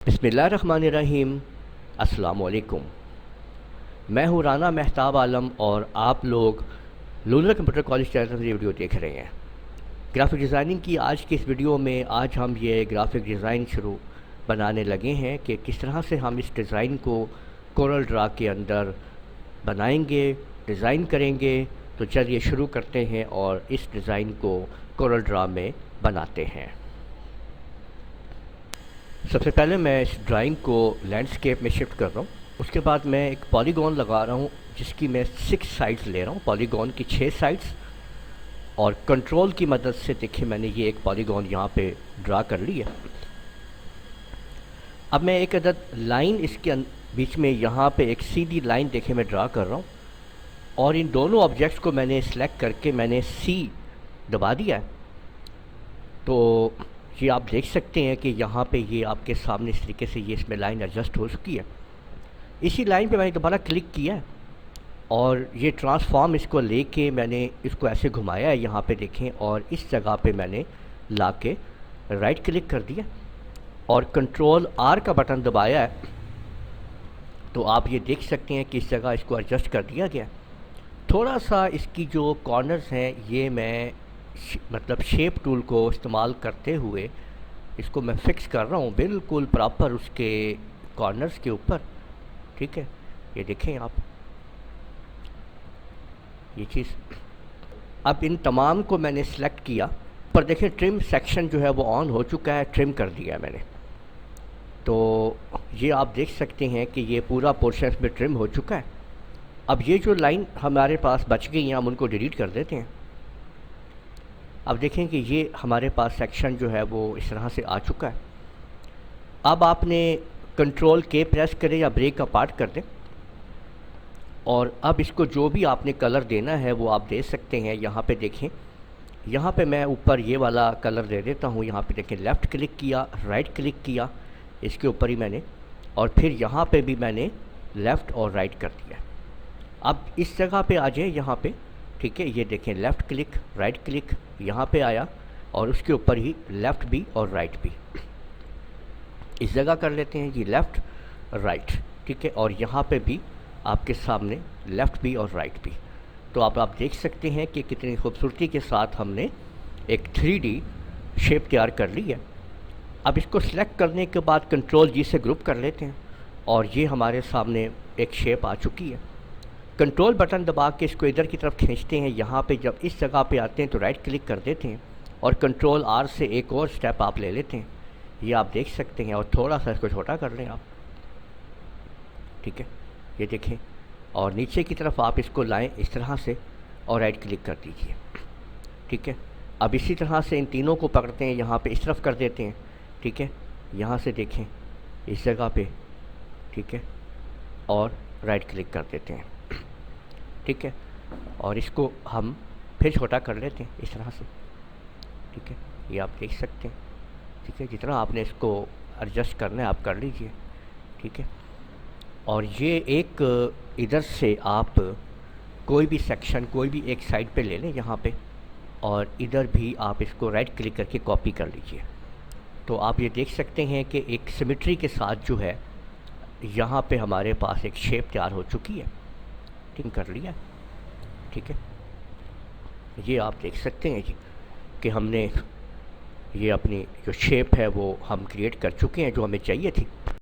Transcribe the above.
बिस्मिल्लाहिर्रहमानिर्रहीम। अस्सलाम वालेकुम। मैं हूँ राना महताब आलम और आप लोग लूनर कंप्यूटर कॉलेज चैनल से ये वीडियो देख रहे हैं। ग्राफिक डिज़ाइनिंग की आज की इस वीडियो में आज हम ये ग्राफिक डिज़ाइन बनाने लगे हैं कि किस तरह से हम इस डिज़ाइन को कोरल ड्रा के अंदर बनाएंगे, डिज़ाइन करेंगे। तो चलिए शुरू करते हैं और इस डिज़ाइन को कोरल ड्रा में बनाते हैं। सबसे पहले मैं इस ड्राइंग को लैंडस्केप में शिफ्ट कर रहा हूँ। उसके बाद मैं एक पॉलीगॉन लगा रहा हूँ जिसकी मैं 6 साइड्स ले रहा हूँ, पॉलीगॉन की 6 साइड्स। और कंट्रोल की मदद से देखिए मैंने ये एक पॉलीगॉन यहाँ पे ड्रा कर ली है। अब मैं एक अदद लाइन इसके बीच में यहाँ पे एक सीधी लाइन देखिए मैं ड्रा कर रहा हूँ और इन दोनों ऑब्जेक्ट्स को मैंने सेलेक्ट करके मैंने सी दबा दिया है। तो ये आप देख सकते हैं कि यहाँ पे ये आपके सामने इस तरीके से ये इसमें लाइन एडजस्ट हो चुकी है। इसी लाइन पे मैंने दोबारा क्लिक किया है और ये ट्रांसफॉर्म इसको लेके मैंने इसको ऐसे घुमाया है यहाँ पे देखें, और इस जगह पे मैंने लाके राइट क्लिक कर दिया और कंट्रोल आर का बटन दबाया है। तो आप ये देख सकते हैं कि इस जगह इसको एडजस्ट कर दिया गया। थोड़ा सा इसकी जो कॉर्नर्स हैं ये मैं मतलब शेप टूल को इस्तेमाल करते हुए इसको मैं फिक्स कर रहा हूँ बिल्कुल प्रॉपर उसके कॉर्नर्स के ऊपर। ठीक है, ये देखें आप ये चीज़। अब इन तमाम को मैंने सेलेक्ट किया पर देखें ट्रिम सेक्शन जो है वो ऑन हो चुका है, ट्रिम कर दिया है मैंने। तो ये आप देख सकते हैं कि ये पूरा पोर्शन में ट्रिम हो चुका है। अब ये जो लाइन हमारे पास बच गई हैं हम उनको डिलीट कर देते हैं। अब देखें कि ये हमारे पास सेक्शन जो है वो इस तरह से आ चुका है। अब आपने कंट्रोल के प्रेस करें या ब्रेक का पार्ट कर दें और अब इसको जो भी आपने कलर देना है वो आप दे सकते हैं। यहाँ पे देखें, यहाँ पे मैं ऊपर ये वाला कलर दे देता हूँ। यहाँ पे देखें लेफ़्ट क्लिक किया, राइट क्लिक किया इसके ऊपर ही मैंने, और फिर यहाँ पे भी मैंने लेफ़्ट और राइट कर दिया। अब इस जगह पे आ जाए यहाँ पे, ठीक है, ये देखें लेफ़्ट क्लिक राइट क्लिक यहाँ पे आया और उसके ऊपर ही लेफ़्ट भी और राइट भी। इस जगह कर लेते हैं जी लेफ़्ट राइट, ठीक है, और यहाँ पे भी आपके सामने लेफ़्ट भी और राइट भी। तो आप देख सकते हैं कि कितनी खूबसूरती के साथ हमने एक 3D शेप तैयार कर ली है। अब इसको सिलेक्ट करने के बाद कंट्रोल जी से ग्रुप कर लेते हैं और ये हमारे सामने एक शेप आ चुकी है। कंट्रोल बटन दबा के इसको इधर की तरफ खींचते हैं। यहाँ पे जब इस जगह पे आते हैं तो राइट क्लिक कर देते हैं और कंट्रोल आर से एक और स्टेप आप ले लेते हैं। ये आप देख सकते हैं और थोड़ा सा इसको छोटा कर लें आप, ठीक है, ये देखें, और नीचे की तरफ आप इसको लाएं इस तरह से और राइट क्लिक कर दीजिए। ठीक है, अब इसी तरह से इन तीनों को पकड़ते हैं, यहाँ पे इस तरफ कर देते हैं। ठीक है, यहाँ से देखें इस जगह पे, ठीक है, और राइट क्लिक कर देते हैं। ठीक है, और इसको हम फिर छोटा कर लेते हैं इस तरह से। ठीक है, ये आप देख सकते हैं। ठीक है, जितना आपने इसको एडजस्ट करना है आप कर लीजिए। ठीक है, और ये एक इधर से आप कोई भी सेक्शन कोई भी एक साइड पे ले लें यहाँ पे, और इधर भी आप इसको राइट क्लिक करके कॉपी कर लीजिए। तो आप ये देख सकते हैं कि एक सिमेट्री के साथ जो है यहाँ पे हमारे पास एक शेप तैयार हो चुकी है। ठीक कर लिया, ठीक है, ये आप देख सकते हैं जी कि हमने ये अपनी जो शेप है वो हम क्रिएट कर चुके हैं जो हमें चाहिए थी।